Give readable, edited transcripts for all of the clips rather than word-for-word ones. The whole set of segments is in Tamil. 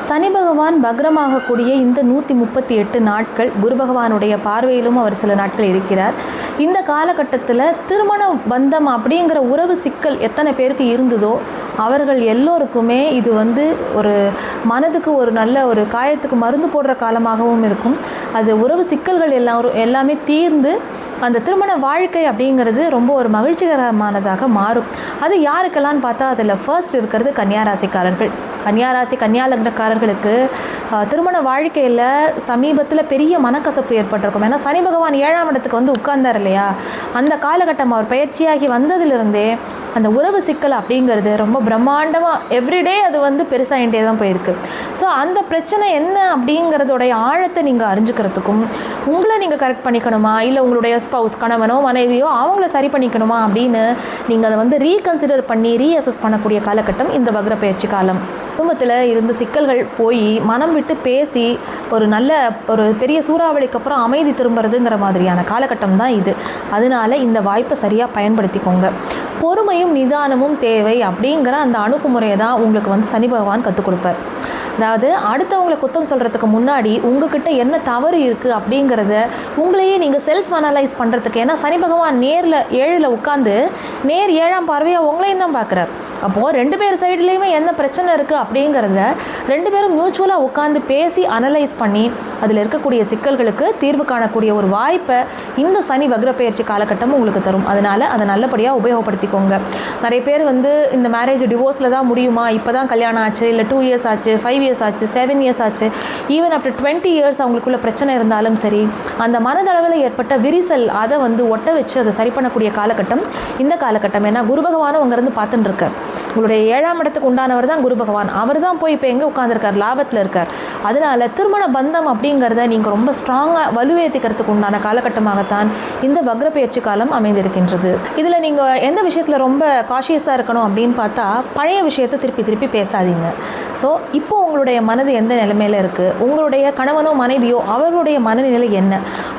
சனி பகவான் வக்ரமாகக்கூடிய இந்த 138 நாட்கள் குரு பகவானுடைய பார்வையிலும் அவர் சில நாட்கள் இருக்கிறார். இந்த காலகட்டத்தில் திருமண பந்தம் அப்படிங்கிற உறவு சிக்கல் எத்தனை பேருக்கு இருந்ததோ அவர்கள் எல்லோருக்குமே இது ஒரு மனதுக்கு ஒரு நல்ல ஒரு காயத்துக்கு மருந்து போடுற காலமாகவும் இருக்கும். அது உறவு சிக்கல்கள் எல்லாமே தீர்ந்து அந்த திருமண வாழ்க்கை அப்படிங்கிறது ரொம்ப ஒரு மகிழ்ச்சிகரமானதாக மாறும். அது யாருக்கெல்லாம் பார்த்தா அதில் ஃபர்ஸ்ட் இருக்கிறது கன்னியாராசிக்காரர்கள். கன்னியா லக்னக்காரர்களுக்கு திருமண வாழ்க்கையில் சமீபத்தில் பெரிய மனக்கசப்பு ஏற்பட்டிருக்கும். ஏன்னா சனி பகவான் 7ஆம் இடத்துக்கு உட்கார்ந்தார் இல்லையா, அந்த காலகட்டம் அவர் பயிற்சியாகி வந்ததிலிருந்தே அந்த உறவு சிக்கல் அப்படிங்கிறது ரொம்ப பிரம்மாண்டமாக எவ்ரிடே அது பெருசாகிட்டே தான் போயிருக்கு. ஸோ அந்த பிரச்சனை என்ன அப்படிங்கிறதோடைய ஆழத்தை நீங்கள் அறிஞ்சுக்கிறதுக்கும், உங்களை நீங்கள் கரெக்ட் பண்ணிக்கணுமா இல்லை உங்களுடைய ஸ்பவுஸ் கணவனோ மனைவியோ அவங்கள சரி பண்ணிக்கணுமா அப்படின்னு நீங்கள் அதை ரீகன்சிடர் பண்ணி ரீஅசஸ் பண்ணக்கூடிய காலகட்டம் இந்த வக்ர பயிற்சி காலம். குடும்பத்தில் இருந்த சிக்கல்கள் போய் மனம் விட்டு பேசி ஒரு பெரிய சூறாவளிக்கு அப்புறம் அமைதி திரும்புறதுங்கிற மாதிரியான காலகட்டம் தான் இது. அதனால இந்த வாய்ப்பை சரியாக பயன்படுத்திக்கோங்க. பொறுமையும் நிதானமும் தேவை அப்படிங்கிற அந்த அணுகுமுறையை தான் உங்களுக்கு சனி பகவான் கற்றுக் கொடுப்பார். அதாவது அடுத்தவங்களை குத்தம் சொல்கிறதுக்கு முன்னாடி உங்ககிட்ட என்ன தவறு இருக்குது அப்படிங்கிறத உங்களையே நீங்கள் செல்ஃப் அனலைஸ் பண்ணுறதுக்கு. ஏன்னா சனி பகவான் நேரில் 7ல் உட்காந்து நேர் 7ஆம் பார்வையாக உங்களையும் தான் பார்க்குறார். அப்போது 2 பேர் சைட்லேயுமே என்ன பிரச்சனை இருக்குது அப்படிங்கிறத 2 பேரும் மியூச்சுவலாக உட்காந்து பேசி அனலைஸ் பண்ணி அதில் இருக்கக்கூடிய சிக்கல்களுக்கு தீர்வு காணக்கூடிய ஒரு வாய்ப்பை இந்த சனி வக்ர பயிற்சி காலகட்டம் உங்களுக்கு தரும். அதனால் அதை நல்லபடியாக உபயோகப்படுத்திக்கோங்க. நிறைய பேர் இந்த மேரேஜ் டிவோர்ஸில் தான் முடியுமா, இப்போ தான் கல்யாணம் ஆச்சு, இல்லை 2 இயர்ஸ் ஆச்சு, 5 இயர்ஸ் ஆச்சு, 7 இயர்ஸ் ஆச்சு, ஈவன் ஆஃப்டர் 20 இயர்ஸ் அவங்களுக்குள்ள பிரச்சனை இருந்தாலும் சரி, அந்த மனதளவில் ஏற்பட்ட விரிசல் அதை ஒட்ட வச்சு அதை சரி பண்ணக்கூடிய காலகட்டம் இந்த காலகட்டம். ஏன்னா குரு பகவானும் அங்கேருந்து பார்த்துட்டு இருக்கார். உங்களுடைய 7ஆம் இடத்துக்கு உண்டானவர் தான் குரு பகவான். அவர் தான் போய் இப்போ எங்கே உட்காந்துருக்கார், லாபத்தில் இருக்கார். அதனால திருமண பந்தம் அப்படிங்கிறத நீங்கள் ரொம்ப ஸ்ட்ராங்காக வலுவேற்றிக்கிறதுக்கு உண்டான காலகட்டமாகத்தான் இந்த வக்ர பயிற்சி காலம் அமைந்திருக்கின்றது. இதில் நீங்கள் எந்த விஷயத்தில் ரொம்ப காஷியஸாக இருக்கணும் அப்படின்னு பார்த்தா, பழைய விஷயத்தை திருப்பி பேசாதீங்க. ஸோ இப்போ உங்களுடைய மனது எந்த நிலைமையில் இருக்குது, உங்களுடைய கணவனோ மனைவியோ அவர்களுடைய மனநிலை என்ன,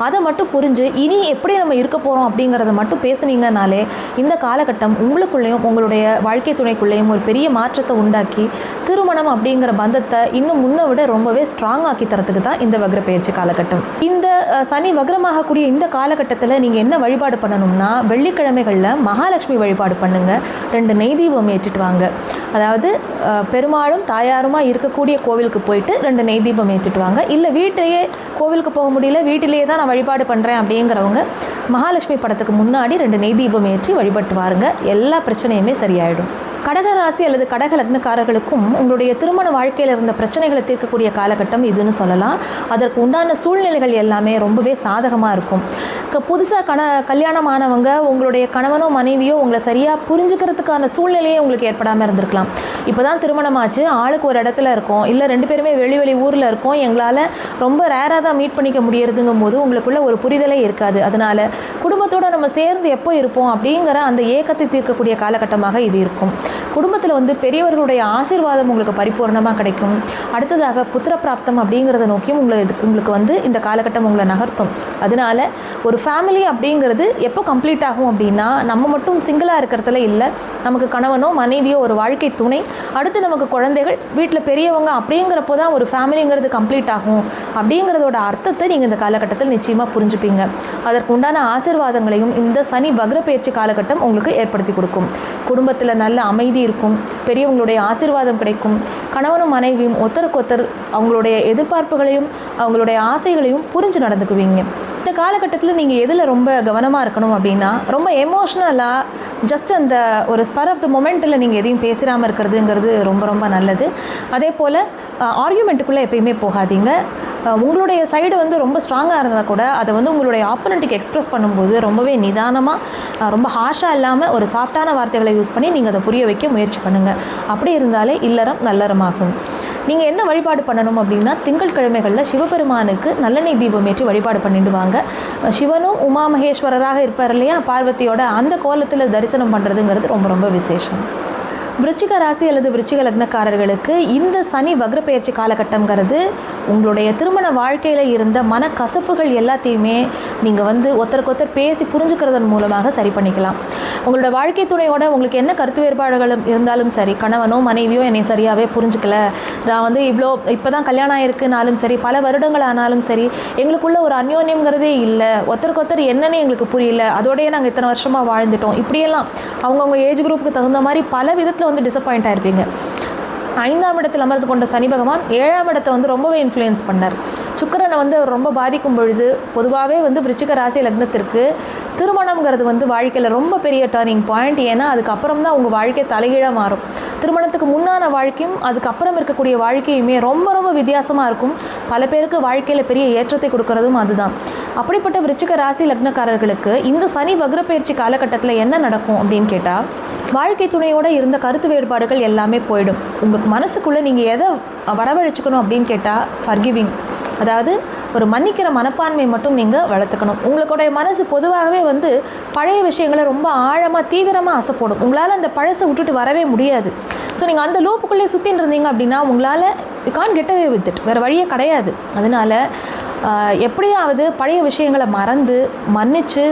அதை மட்டும் புரிஞ்சு இனி எப்படி நம்ம இருக்க போகிறோம் அப்படிங்கிறத மட்டும் பேசுனீங்கனாலே இந்த காலகட்டம் உங்களுக்குள்ளேயும் உங்களுடைய வாழ்க்கை துணைக்குள்ளேயும் ஒரு பெரிய மாற்றத்தை உண்டாக்கி திருமணம் அப்படிங்கிற பந்தத்தை இன்னும் முன்னை விட ரொம்பவே ஸ்ட்ராங் ஆக்கி தரத்துக்கு தான் இந்த வக்ர பயிற்சி காலகட்டம். இந்த சனி வக்ரமாகக்கூடிய இந்த காலகட்டத்தில் நீங்கள் என்ன வழிபாடு பண்ணணும்னா, வெள்ளிக்கிழமைகளில் மகாலட்சுமி வழிபாடு பண்ணுங்கள். 2 நெய் தீபம் ஏற்றிட்டு வாங்க. அதாவது பெருமாளும் தாயாருமா இருக்கக்கூடிய கோவிலுக்கு போயிட்டு 2 நெய் தீபம் ஏற்றிட்டு வாங்க. இல்லை வீட்டிலேயே கோவிலுக்கு போக முடியல, வீட்டிலேயே தான் நான் வழிபாடு பண்ணுறேன் அப்படிங்கிறவங்க மகாலட்சுமி படத்துக்கு முன்னாடி 2 நெய் தீபம் ஏற்றி வழிபட்டு வாருங்க. எல்லா பிரச்சனையுமே சரியாயிடும். கடகராசி அல்லது கடக லக்னக்காரர்களுக்கும் உங்களுடைய திருமண வாழ்க்கையில் இருந்த பிரச்சனைகளை தீர்க்கக்கூடிய காலகட்டம் இதுன்னு சொல்லலாம். அதற்கு உண்டான சூழ்நிலைகள் எல்லாமே ரொம்பவே சாதகமாக இருக்கும். புதுசாக கல்யாணமானவங்க உங்களுடைய கணவனோ மனைவியோ உங்களை சரியாக புரிஞ்சுக்கிறதுக்கான சூழ்நிலையே உங்களுக்கு ஏற்படாமல் இருந்திருக்கலாம். இப்போ தான் திருமணமாச்சு, ஆளுக்கு ஒரு இடத்துல இருக்கோம், இல்லை 2 பேருமே வெளி ஊரில் இருக்கோம், எங்களால் ரொம்ப ரேராக தான் மீட் பண்ணிக்க முடியறதுங்கும் போது உங்களுக்குள்ள ஒரு புரிதலே இருக்காது. அதனால் குடும்பத்தோடு நம்ம சேர்ந்து எப்போ இருப்போம் அப்படிங்கிற அந்த ஏக்கத்தை தீர்க்கக்கூடிய காலகட்டமாக இது இருக்கும். குடும்பத்தில் பெரியவர்களுடைய ஆசீர்வாதம் உங்களுக்கு பரிபூர்ணமாக கிடைக்கும். அடுத்ததாக புத்திர பிராப்தம் அப்படிங்கிறத நோக்கியும் உங்களுக்கு இந்த காலகட்டம் உங்களை நகர்த்தும். அதனால் ஒரு ஃபேமிலி அப்படிங்கிறது எப்போ கம்ப்ளீட் ஆகும் அப்படின்னா, நம்ம மட்டும் சிங்கிளாக இருக்கிறதுல இல்லை, நமக்கு கணவனோ மனைவியோ ஒரு வாழ்க்கை துணை, அடுத்து நமக்கு குழந்தைகள், வீட்டில் பெரியவங்க அப்படிங்கிறப்போ தான் ஒரு ஃபேமிலிங்கிறது கம்ப்ளீட் ஆகும் அப்படிங்கிறதோட அர்த்தத்தை நீங்கள் இந்த காலகட்டத்தில் நிச்சயமாக புரிஞ்சுப்பீங்க. அதற்கு உண்டான ஆசீர்வாதங்களையும் இந்த சனி வக்ர பயிற்சி காலகட்டம் உங்களுக்கு ஏற்படுத்தி கொடுக்கும். குடும்பத்தில் நல்ல அமைதி இருக்கும், பெரியவங்களுடைய ஆசீர்வாதம் கிடைக்கும், கணவனும் மனைவியும் ஒருத்தருக்கொருத்தர் அவங்களுடைய எதிர்பார்ப்புகளையும் அவங்களுடைய ஆசைகளையும் புரிஞ்சு நடந்துக்குவீங்க. இந்த காலகட்டத்தில் நீங்கள் எதில் ரொம்ப கவனமாக இருக்கணும் அப்படின்னா, ரொம்ப எமோஷ்னலாக ஜஸ்ட் அந்த ஒரு ஸ்பர் ஆஃப் த மொமெண்ட்டில் நீங்கள் எதையும் பேசிடாமல் இருக்கிறதுங்கிறது ரொம்ப ரொம்ப நல்லது. அதே போல் ஆர்கியூமெண்ட்டுக்குள்ளே எப்பயுமே போகாதீங்க. உங்களுடைய சைடு ரொம்ப ஸ்ட்ராங்காக இருந்தால் கூட அதை உங்களுடைய ஆப்போனண்ட்டுக்கு எக்ஸ்ப்ரெஸ் பண்ணும்போது ரொம்பவே நிதானமாக, ரொம்ப ஹாஷாக இல்லாமல் ஒரு சாஃப்டான வார்த்தைகளை யூஸ் பண்ணி நீங்கள் அதை புரிய வைக்க முயற்சி பண்ணுங்கள். அப்படி இருந்தாலே இல்லறம் நல்லறமாகும். நீங்கள் என்ன வழிபாடு பண்ணணும் அப்படின்னா, திங்கட்கிழமைகளில் சிவபெருமானுக்கு நல்லெண்ணெய் தீபம் ஏற்றி வழிபாடு பண்ணிட்டு வாங்க. சிவனும் உமா மகேஸ்வரராக இருப்பார் இல்லையா, பார்வதியோட அந்த கோலத்தில் தரிசனம் பண்ணுறதுங்கிறது ரொம்ப ரொம்ப விசேஷம். விருச்சிக ராசி அல்லது விருச்சிக லக்னக்காரர்களுக்கு இந்த சனி வக்ரப்பெயர்ச்சி காலகட்டங்கிறது உங்களுடைய திருமண வாழ்க்கையில் இருந்த மனக்கசப்புகள் எல்லாத்தையுமே நீங்கள் ஒருத்தருக்கொருத்தர் பேசி புரிஞ்சுக்கிறதன் மூலமாக சரி பண்ணிக்கலாம். உங்களோட வாழ்க்கை துணையோட உங்களுக்கு என்ன கருத்து வேறுபாடுகளும் இருந்தாலும் சரி, கணவனோ மனைவியோ என்னை சரியாகவே புரிஞ்சுக்கல, நான் இப்போ தான் கல்யாணம் ஆயிருக்குனாலும் சரி, பல வருடங்கள் ஆனாலும் சரி, எங்களுக்குள்ள ஒரு அந்யோன்யங்கிறதே இல்லை, ஒருத்தருக்கொருத்தர் என்னன்னு எங்களுக்கு புரியல, அதோடய நாங்கள் இத்தனை வருஷமாக வாழ்ந்துட்டோம், இப்படியெல்லாம் அவங்கவுங்க ஏஜ் குரூப்புக்கு தகுந்த மாதிரி பல விதத்தில் டிசப்பாயிண்ட் ஆயிருப்பீங்க. 5ஆம் இடத்தில் அமர்ந்து கொண்ட சனி பகவான் 7ஆம் இடத்தை ரொம்பவே இன்ஃப்ளூயன்ஸ் பண்ணார். சுக்கிரனை அவர் ரொம்ப பாதிக்கும் பொழுது பொதுவாகவே விருச்சிக ராசி லக்னத்திற்கு திருமணம்ங்கிறது வாழ்க்கையில் ரொம்ப பெரிய டர்னிங் பாயிண்ட். ஏன்னா அதுக்கப்புறம் தான் உங்கள் வாழ்க்கை தலைகீழாக மாறும். திருமணத்துக்கு முன்னான வாழ்க்கையும் அதுக்கப்புறம் இருக்கக்கூடிய வாழ்க்கையுமே ரொம்ப ரொம்ப வித்தியாசமாக இருக்கும். பல பேருக்கு வாழ்க்கையில் பெரிய ஏற்றத்தை கொடுக்கறதும் அதுதான். அப்படிப்பட்ட விருச்சிக ராசி லக்னக்காரர்களுக்கு இந்த சனி வக்ரப்பெயர்ச்சி காலகட்டத்தில் என்ன நடக்கும் அப்படின்னு கேட்டால், வாழ்க்கை துணையோடு இருந்த கருத்து வேறுபாடுகள் எல்லாமே போயிடும். உங்களுக்கு மனசுக்குள்ளே நீங்கள் எதை வரவழைச்சிக்கணும் அப்படின்னு கேட்டால் ஃபர்கிவிங், அதாவது ஒரு மன்னிக்கிற மனப்பான்மை மட்டும் நீங்கள் வளர்த்துக்கணும். உங்களுடைய மனசு பொதுவாகவே பழைய விஷயங்களை ரொம்ப ஆழமாக தீவிரமாக ஆசைப்படும். உங்களால் அந்த பழசை விட்டுட்டு வரவே முடியாது. ஸோ நீங்கள் அந்த லூப்புக்குள்ளே சுற்றின்னு இருந்தீங்க அப்படின்னா உங்களால் you can't get away with it, வேறு வழியே கிடையாது. அதனால் எப்படியாவது பழைய விஷயங்களை மறந்து மன்னித்து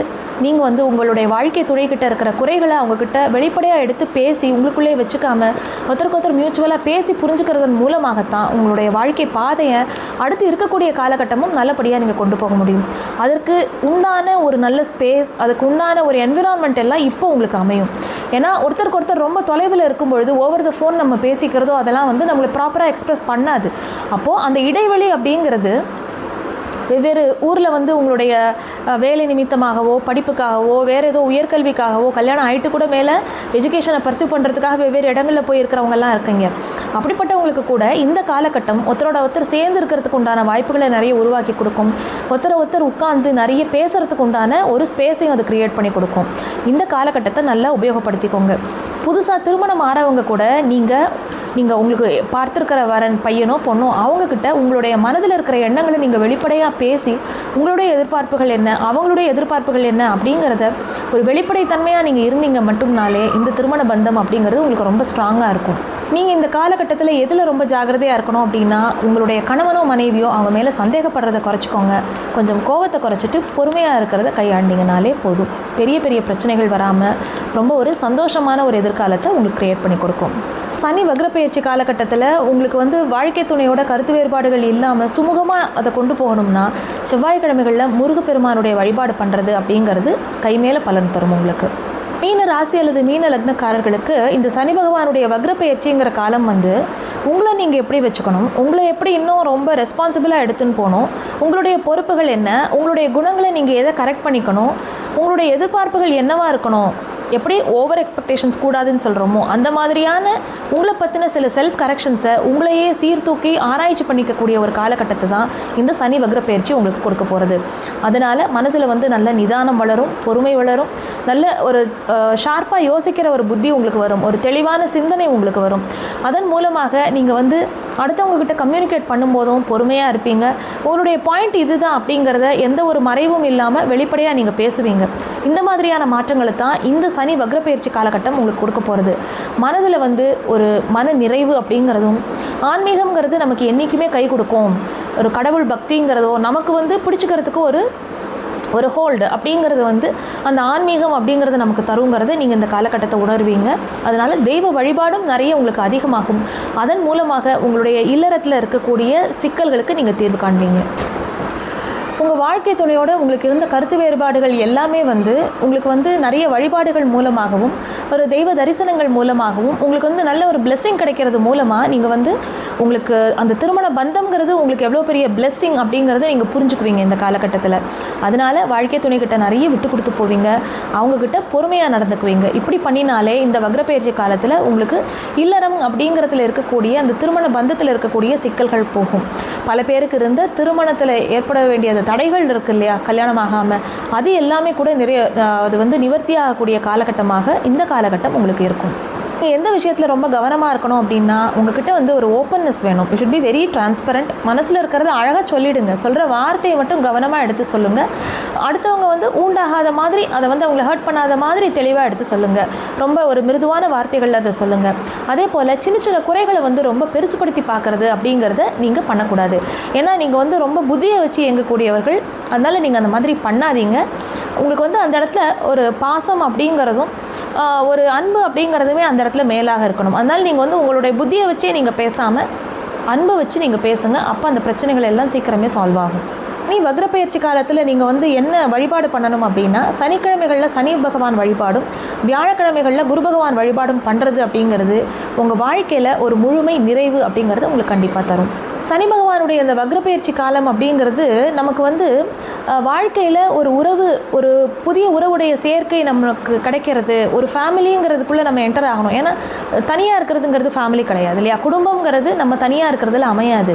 நீங்கள் உங்களுடைய வாழ்க்கை துணைக்கிட்ட இருக்கிற குறைகளை அவங்கக்கிட்ட வெளிப்படையாக எடுத்து பேசி உங்களுக்குள்ளே வச்சுக்காமல் ஒருத்தருக்கு மியூச்சுவலாக பேசி புரிஞ்சுக்கிறதன் மூலமாகத்தான் உங்களுடைய வாழ்க்கை பாதையை அடுத்து இருக்கக்கூடிய காலகட்டமும் நல்லபடியாக நீங்கள் கொண்டு போக முடியும். அதற்கு உண்டான ஒரு நல்ல ஸ்பேஸ், அதுக்கு உண்டான ஒரு என்விரான்மெண்ட் எல்லாம் இப்போ உங்களுக்கு அமையும். ஏன்னா ஒருத்தருக்கு ஒருத்தர் ரொம்ப தொலைவில் இருக்கும் பொழுது ஓவர் த ஃபோன் நம்ம பேசிக்கிறதோ அதெல்லாம் நம்மளை ப்ராப்பராக எக்ஸ்ப்ரெஸ் பண்ணாது. அப்போது அந்த இடைவெளி அப்படிங்கிறது வெவ்வேறு ஊரில் உங்களுடைய வேலை நிமித்தமாகவோ படிப்புக்காகவோ வேறு ஏதோ உயர்கல்விக்காகவோ கல்யாணம் ஆகிட்டு கூட மேலே எஜுகேஷனை பர்சியூ பண்ணுறதுக்காக வெவ்வேறு இடங்களில் போய் இருக்கிறவங்கெல்லாம் இருக்கீங்க. அப்படிப்பட்டவங்களுக்கு கூட இந்த காலகட்டம் ஒருத்தர் சேர்ந்து இருக்கிறதுக்கு உண்டான வாய்ப்புகளை நிறைய உருவாக்கி கொடுக்கும். ஒருத்தர் உட்கார்ந்து நிறைய பேசுகிறதுக்கு உண்டான ஒரு ஸ்பேஸையும் அது க்ரியேட் பண்ணி கொடுக்கும். இந்த காலகட்டத்தை நல்லா உபயோகப்படுத்திக்கோங்க. புதுசாக திருமணம் ஆறவங்க கூட நீங்கள் உங்களுக்கு பார்த்துருக்கிற வரன் பையனோ பொண்ணோ அவங்கக்கிட்ட உங்களுடைய மனதில் இருக்கிற எண்ணங்களை நீங்கள் வெளிப்படையாக பேசி உங்களுடைய எதிர்பார்ப்புகள் என்ன, அவங்களுடைய எதிர்பார்ப்புகள் என்ன அப்படிங்கிறத ஒரு வெளிப்படைத்தன்மையாக நீங்கள் இருந்தீங்க மட்டும்னாலே இந்த திருமண பந்தம் அப்படிங்கிறது உங்களுக்கு ரொம்ப ஸ்ட்ராங்காக இருக்கும். நீங்கள் இந்த காலகட்டத்தில் எதில் ரொம்ப ஜாக்கிரதையாக இருக்கணும் அப்படின்னா, உங்களுடைய கணவனோ மனைவியோ அவங்க மேலே சந்தேகப்படுறதை குறைச்சிக்கோங்க. கொஞ்சம் கோவத்தை குறைச்சிட்டு பொறுமையாக இருக்கிறத கையாண்டிங்கனாலே போதும். பெரிய பெரிய பிரச்சனைகள் வராமல் ரொம்ப ஒரு சந்தோஷமான ஒரு எதிர்காலத்தை உங்களுக்கு க்ரியேட் பண்ணி கொடுக்கும். சனி வக்ரப்பெயர்ச்சி காலகட்டத்தில் உங்களுக்கு வாழ்க்கை துணையோட கருத்து வேறுபாடுகள் இல்லாமல் சுமூகமாக அதை கொண்டு போகணும்னா செவ்வாய்க்கிழமைகளில் முருகப்பெருமானுடைய வழிபாடு பண்ணுறது அப்படிங்கிறது கைமேலே பலன் தரும். உங்களுக்கு மீன ராசி அல்லது மீன லக்னக்காரர்களுக்கு இந்த சனி பகவானுடைய வக்ரப்பெயர்ச்சிங்கிற காலம் உங்களை நீங்கள் எப்படி வச்சுக்கணும், உங்களை எப்படி இன்னும் ரொம்ப ரெஸ்பான்சிபிளாக எடுத்துன்னு போகணும், உங்களுடைய பொறுப்புகள் என்ன, உங்களுடைய குணங்களை நீங்கள் எதை கரெக்ட் பண்ணிக்கணும், உங்களுடைய எதிர்பார்ப்புகள் என்னவாக இருக்கணும், எப்படி ஓவர் எக்ஸ்பெக்டேஷன்ஸ் கூடாதுன்னு சொல்கிறோமோ அந்த மாதிரியான உங்களை பற்றின சில செல்ஃப் கரெக்ஷன்ஸை உங்களையே சீர்தூக்கி ஆராய்ச்சி பண்ணிக்கக்கூடிய ஒரு காலகட்டத்தை தான் இந்த சனி வக்ரப்பெயர்ச்சி உங்களுக்கு கொடுக்க போகிறது. அதனால் மனதில் நல்ல நிதானம் வளரும், பொறுமை வளரும், நல்ல ஒரு ஷார்ப்பாக யோசிக்கிற ஒரு புத்தி உங்களுக்கு வரும், ஒரு தெளிவான சிந்தனை உங்களுக்கு வரும். அதன் மூலமாக நீங்கள் அடுத்தவங்கக்கிட்ட கம்யூனிகேட் பண்ணும்போதும் பொறுமையாக இருப்பீங்க. உங்களுடைய பாயிண்ட் இதுதான் அப்படிங்கிறத எந்த ஒரு மறைவும் இல்லாமல் வெளிப்படையாக நீங்கள் பேசுவீங்க. இந்த மாதிரியான மாற்றங்களை தான் இந்த சனி வக்ரப்பெயர்ச்சி காலகட்டம் உங்களுக்கு கொடுக்க போகிறது. மனதில் ஒரு மன நிறைவு அப்படிங்கிறதும், ஆன்மீகம்ங்கிறது நமக்கு என்றைக்குமே கை கொடுக்கும். ஒரு கடவுள் பக்திங்கிறதோ நமக்கு பிடிச்சிக்கிறதுக்கு ஒரு ஹோல்டு அப்படிங்கிறது அந்த ஆன்மீகம் அப்படிங்கிறது நமக்கு தருங்கிறத நீங்கள் இந்த காலகட்டத்தை உணர்வீங்க. அதனால் தெய்வ வழிபாடும் நிறைய உங்களுக்கு அதிகமாகும். அதன் மூலமாக உங்களுடைய இல்லறத்தில் இருக்கக்கூடிய சிக்கல்களுக்கு நீங்கள் தீர்வு காண்பீங்க. உங்கள் வாழ்க்கை துணையோடு உங்களுக்கு இருந்த கருத்து வேறுபாடுகள் எல்லாமே உங்களுக்கு நிறைய வழிபாடுகள் மூலமாகவும் ஒரு தெய்வ தரிசனங்கள் மூலமாகவும் உங்களுக்கு நல்ல ஒரு பிளெஸ்ஸிங் கிடைக்கிறது மூலமாக நீங்கள் உங்களுக்கு அந்த திருமண பந்தம்ங்கிறது உங்களுக்கு எவ்வளோ பெரிய பிளெஸ்ஸிங் அப்படிங்கிறத நீங்கள் புரிஞ்சுக்குவீங்க இந்த காலகட்டத்தில். அதனால் வாழ்க்கை துணைக்கிட்ட நிறைய விட்டு கொடுத்து போவீங்க, அவங்கக்கிட்ட பொறுமையாக நடந்துக்குவீங்க. இப்படி பண்ணினாலே இந்த வக்ரப்பெயர்ச்சி காலத்தில் உங்களுக்கு இல்லறம் அப்படிங்கிறதுல இருக்கக்கூடிய அந்த திருமண பந்தத்தில் இருக்கக்கூடிய சிக்கல்கள் போகும். பல பேருக்கு இருந்த திருமணத்தில் ஏற்பட வேண்டிய தடைகள் இருக்குது இல்லையா, கல்யாணம் ஆகாமல், அது எல்லாமே கூட நிறைய அது நிவர்த்தி ஆகக்கூடிய காலகட்டமாக இந்த காலகட்டம் உங்களுக்கு இருக்கும். எந்த விஷயத்தில் ரொம்ப கவனமாக இருக்கணும் அப்படின்னா, உங்ககிட்ட வந்து ஒரு ஓப்பன்னஸ் வேணும். You should be very transparent. மனசில் இருக்கிறத அழகாக சொல்லிவிடுங்க. சொல்கிற வார்த்தையை மட்டும் கவனமாக எடுத்து சொல்லுங்கள். அடுத்தவங்க வந்து ஊண்டாகாத மாதிரி, அதை வந்து அவங்களை ஹர்ட் பண்ணாத மாதிரி தெளிவாக எடுத்து சொல்லுங்கள். ரொம்ப ஒரு மிருதுவான வார்த்தைகளில் அதை சொல்லுங்கள். அதே போல் சின்ன சின்ன குறைகளை வந்து ரொம்ப பெருசுப்படுத்தி பார்க்குறது அப்படிங்கிறத நீங்கள் பண்ணக்கூடாது. ஏன்னா நீங்கள் வந்து ரொம்ப புத்தியை வச்சு இயங்கக்கூடியவர்கள். அதனால் நீங்கள் அந்த மாதிரி பண்ணாதீங்க. உங்களுக்கு வந்து அந்த இடத்துல ஒரு பாசம் அப்படிங்கிறதும் ஒரு அன்பு அப்படிங்கிறதுமே அந்த இடத்துல மேலாக இருக்கணும். அதனால் நீங்கள் வந்து உங்களுடைய புத்தியை வச்சே நீங்கள் பேசாமல் அன்பை வச்சு நீங்கள் பேசுங்க. அப்போ அந்த பிரச்சனைகள் எல்லாம் சீக்கிரமே சால்வ் ஆகும். வக்ர பயிற்சி காலத்தில் நீங்கள் வந்து என்ன வழிபாடு பண்ணணும் அப்படின்னா, சனிக்கிழமைகளில் சனி பகவான் வழிபாடும், வியாழக்கிழமைகளில் குரு பகவான் வழிபாடும் பண்ணுறது அப்படிங்கிறது உங்கள் வாழ்க்கையில் ஒரு முழுமை நிறைவு அப்படிங்கிறது உங்களுக்கு கண்டிப்பாக தரும். சனி பகவானுடைய அந்த வக்ர பயிற்சி காலம் அப்படிங்கிறது நமக்கு வந்து வாழ்க்கையில் ஒரு உறவு, ஒரு புதிய உறவுடைய சேர்க்கை நமக்கு கிடைக்கிறது. ஒரு ஃபேமிலிங்கிறதுக்குள்ளே நம்ம என்டர் ஆகணும். ஏன்னா தனியாக இருக்கிறதுங்கிறது ஃபேமிலி கிடையாது இல்லையா? குடும்பங்கிறது நம்ம தனியாக இருக்கிறதுல அமையாது.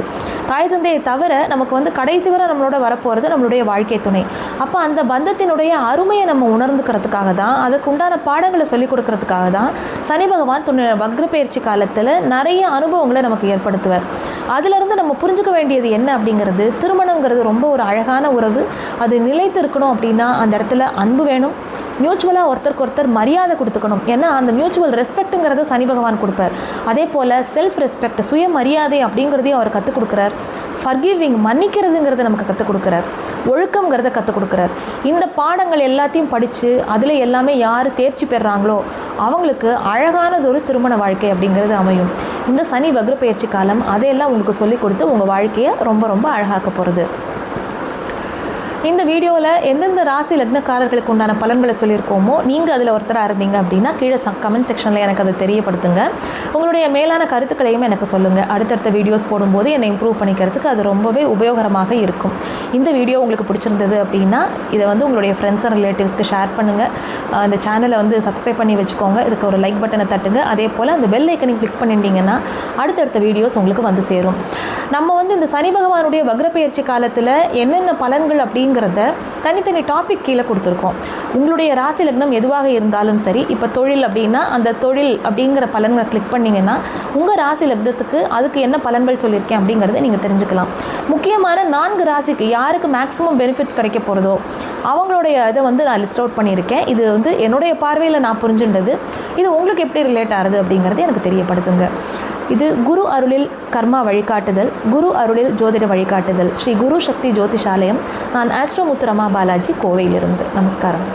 தாய் தந்தையை தவிர நமக்கு வந்து கடைசி வரை நம்மளோட வரப்போகிறது நம்மளுடைய வாழ்க்கை துணை. அப்போ அந்த பந்தத்தினுடைய அருமையை நம்ம உணர்ந்துக்கிறதுக்காக தான், அதுக்கு உண்டான பாடங்களை சொல்லிக் கொடுக்கறதுக்காக தான் சனி பகவான் வக்ர பயிற்சி காலத்தில் நிறைய அனுபவங்களை நமக்கு ஏற்படுத்துவார். அதிலிருந்து நம்ம புரிஞ்சுக்க வேண்டியது என்ன அப்படிங்கிறது, திருமணங்கிறது ரொம்ப ஒரு அழகான உறவு. அது நிலைத்து இருக்கணும் அப்படின்னா அந்த இடத்துல அன்பு வேணும். மியூச்சுவலாக ஒருத்தருக்கு ஒருத்தர் மரியாதை கொடுத்துக்கணும். ஏன்னா அந்த மியூச்சுவல் ரெஸ்பெக்ட்டுங்கிறத சனி பகவான் கொடுப்பார். அதே போல் செல்ஃப் ரெஸ்பெக்ட், சுயமரியாதை அப்படிங்கிறதையும் அவர் கற்றுக் கொடுக்குறார். ஃபர்கிவிங், மன்னிக்கிறதுங்கிறத நமக்கு கற்றுக் கொடுக்குறார். ஒழுக்கங்கிறத கற்றுக் கொடுக்குறார். இந்த பாடங்கள் எல்லாத்தையும் படித்து அதில் எல்லாமே யார் தேர்ச்சி பெறுறாங்களோ அவங்களுக்கு அழகானது ஒரு திருமண வாழ்க்கை அப்படிங்கிறது அமையும். இந்த சனி வக்ர பயிற்சி காலம் அதையெல்லாம் உங்களுக்கு சொல்லிக் கொடுத்து உங்கள் வாழ்க்கையை ரொம்ப ரொம்ப அழகாக்க போகிறது. இந்த வீடியோவில் எந்தெந்த ராசி லக்னக்காரர்களுக்கு உண்டான பலன்களை சொல்லியிருக்கோமோ, நீங்கள் அதில் ஒருத்தராக இருந்தீங்க அப்படின்னா கீழே கமெண்ட் செக்ஷனில் எனக்கு அதை தெரியப்படுத்துங்க. உங்களுடைய மேலான கருத்துக்களையும் எனக்கு சொல்லுங்கள். அடுத்தடுத்த வீடியோஸ் போடும்போது என்னை இம்ப்ரூவ் பண்ணிக்கிறதுக்கு அது ரொம்பவே உபயோகரமாக இருக்கும். இந்த வீடியோ உங்களுக்கு பிடிச்சிருந்தது அப்படின்னா இதை வந்து உங்களுடைய ஃப்ரெண்ட்ஸ் அண்ட் ரிலேட்டிவ்ஸ்க்கு ஷேர் பண்ணுங்கள். இந்த சேனலை வந்து சப்ஸ்கிரைப் பண்ணி வச்சுக்கோங்க. இதுக்கு ஒரு லைக் பட்டனை தட்டுங்க. அதே போல் அந்த பெல் ஐக்கனை கிளிக் பண்ணிட்டீங்கன்னா அடுத்தடுத்த வீடியோஸ் உங்களுக்கு வந்து சேரும். நம்ம வந்து இந்த சனி பகவானுடைய வக்ர பயிற்சி காலத்தில் என்னென்ன பலன்கள் அப்படிங்கிறத தனித்தனி டாபிக் கீழே கொடுத்துருக்கோம். உங்களுடைய ராசி லக்னம் எதுவாக இருந்தாலும் சரி, இப்போ தொழில் அப்படின்னா அந்த தொழில் அப்படிங்கிற பலன்களை கிளிக் பண்ணிங்கன்னா உங்கள் ராசி லக்னத்துக்கு அதுக்கு என்ன பலன்கள் சொல்லியிருக்கேன் அப்படிங்கிறத நீங்கள் தெரிஞ்சுக்கலாம். முக்கியமான 4 ராசிக்கு யாருக்கு மேக்ஸிமம் பெனிஃபிட்ஸ் கிடைக்க போகிறதோ அவங்களுடைய இதை வந்து நான் லிஸ்ட் அவுட் பண்ணியிருக்கேன். இது வந்து என்னுடைய பார்வையில் நான் புரிஞ்சுன்றது. இது உங்களுக்கு எப்படி ரிலேட் ஆகுது அப்படிங்கிறது எனக்கு தெரியப்படுத்துங்க. இது குரு அருளில் கர்மா வழிகாட்டுதல், குரு அருளில் ஜோதிட வழிகாட்டுதல், ஸ்ரீ குரு சக்தி ஜோதிஷாலயம். நான் ஆஸ்ட்ரோ முத்து ரமா பாலாஜி, கோவையிலிருந்து. நமஸ்காரம்.